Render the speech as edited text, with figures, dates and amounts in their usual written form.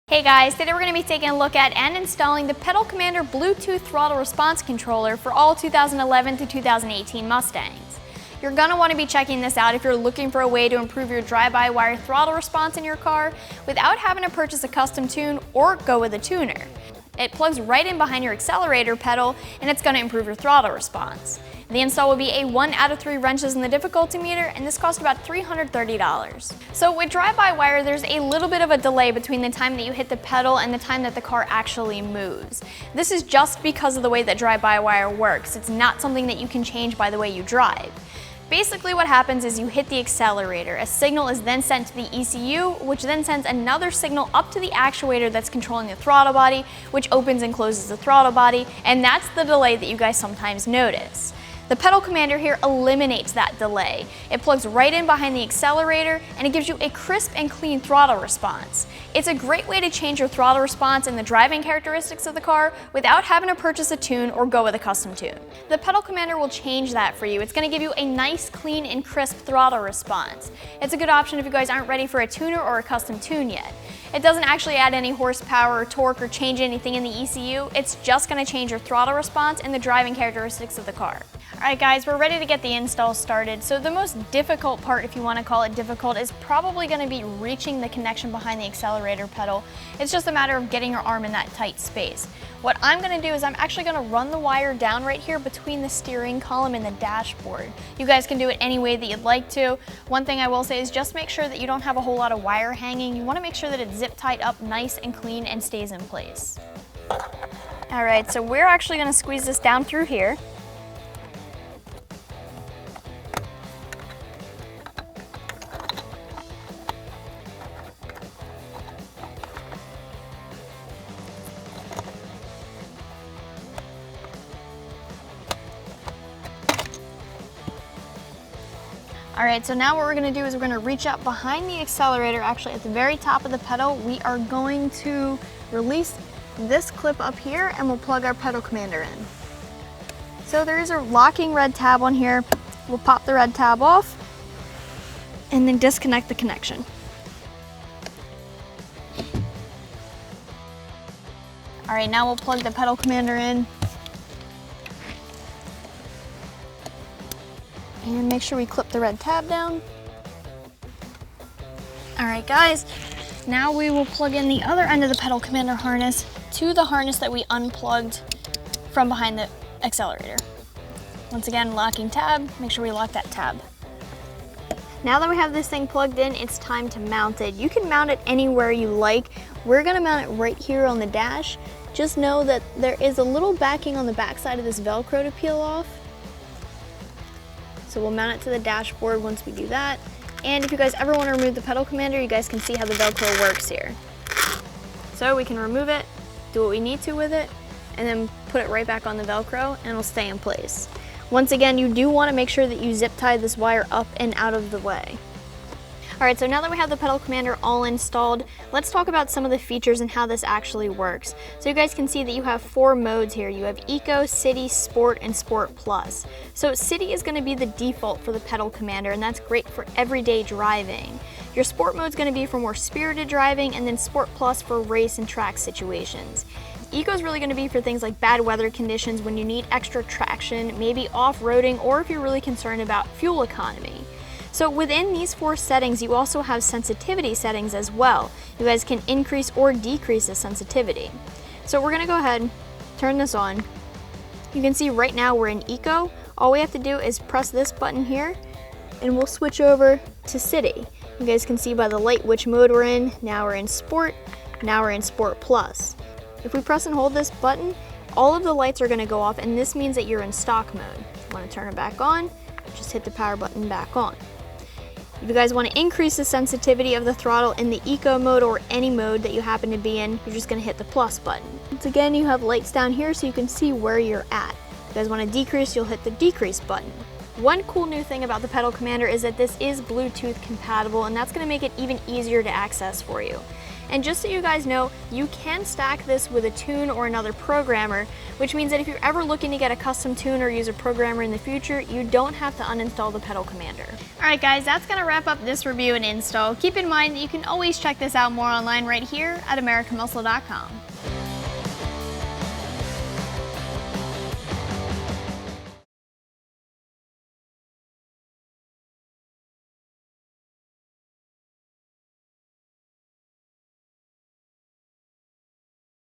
Hey guys, today we're going to be taking a look at and installing the Pedal Commander Bluetooth throttle response controller for all 2011 to 2018 Mustangs. You're going to want to be checking this out if you're looking for a way to improve your drive-by-wire throttle response in your car without having to purchase a custom tune or go with a tuner. It plugs right in behind your accelerator pedal and it's going to improve your throttle response. The install will be a 1 out of 3 wrenches in the difficulty meter, and this cost about $330. So with drive-by-wire, there's a little bit of a delay between the time that you hit the pedal and the time that the car actually moves. This is just because of the way that drive-by-wire works. It's not something that you can change by the way you drive. Basically what happens is you hit the accelerator. A signal is then sent to the ECU, which then sends another signal up to the actuator that's controlling the throttle body, which opens and closes the throttle body, and that's the delay that you guys sometimes notice. The Pedal Commander here eliminates that delay. It plugs right in behind the accelerator and it gives you a crisp and clean throttle response. It's a great way to change your throttle response and the driving characteristics of the car without having to purchase a tune or go with a custom tune. The Pedal Commander will change that for you. It's going to give you a nice, clean, and crisp throttle response. It's a good option if you guys aren't ready for a tuner or a custom tune yet. It doesn't actually add any horsepower or torque or change anything in the ECU. It's just going to change your throttle response and the driving characteristics of the car. Alright guys, we're ready to get the install started. So the most difficult part, if you want to call it difficult, is probably going to be reaching the connection behind the accelerator pedal. It's just a matter of getting your arm in that tight space. What I'm going to do is I'm actually going to run the wire down right here between the steering column and the dashboard. You guys can do it any way that you'd like to. One thing I will say is just make sure that you don't have a whole lot of wire hanging. You want to make sure that it's zip tied up nice and clean and stays in place. Alright, so we're actually going to squeeze this down through here. Alright, so now what we're going to do is we're going to reach up behind the accelerator, actually at the very top of the pedal. We are going to release this clip up here and we'll plug our Pedal Commander in. So there is a locking red tab on here. We'll pop the red tab off and then disconnect the connection. Alright, now we'll plug the Pedal Commander in. And make sure we clip the red tab down. Alright guys, now we will plug in the other end of the Pedal Commander harness to the harness that we unplugged from behind the accelerator. Once again, locking tab, make sure we lock that tab. Now that we have this thing plugged in, it's time to mount it. You can mount it anywhere you like. We're gonna mount it right here on the dash. Just know that there is a little backing on the back side of this Velcro to peel off. So we'll mount it to the dashboard once we do that. And if you guys ever want to remove the Pedal Commander, you guys can see how the Velcro works here. So we can remove it, do what we need to with it, and then put it right back on the Velcro and it'll stay in place. Once again, you do want to make sure that you zip tie this wire up and out of the way. Alright, so now that we have the Pedal Commander all installed, let's talk about some of the features and how this actually works. So you guys can see that you have 4 modes here. You have Eco, City, Sport, and Sport Plus. So City is going to be the default for the Pedal Commander, and that's great for everyday driving. Your Sport mode is going to be for more spirited driving, and then Sport Plus for race and track situations. Eco is really going to be for things like bad weather conditions when you need extra traction, maybe off-roading, or if you're really concerned about fuel economy. So within these 4 settings, you also have sensitivity settings as well. You guys can increase or decrease the sensitivity. So we're gonna go ahead, turn this on. You can see right now we're in Eco. All we have to do is press this button here and we'll switch over to City. You guys can see by the light which mode we're in. Now we're in Sport, now we're in Sport Plus. If we press and hold this button, all of the lights are gonna go off, and this means that you're in stock mode. If you wanna turn it back on, just hit the power button back on. If you guys want to increase the sensitivity of the throttle in the Eco mode or any mode that you happen to be in, you're just going to hit the plus button. Once again, you have lights down here so you can see where you're at. If you guys want to decrease, you'll hit the decrease button. One cool new thing about the Pedal Commander is that this is Bluetooth compatible, and that's going to make it even easier to access for you. And just so you guys know, you can stack this with a tune or another programmer, which means that if you're ever looking to get a custom tune or use a programmer in the future, you don't have to uninstall the pedal commander. Alright guys, that's going to wrap up this review and install. Keep in mind that you can always check this out more online right here at AmericanMuscle.com.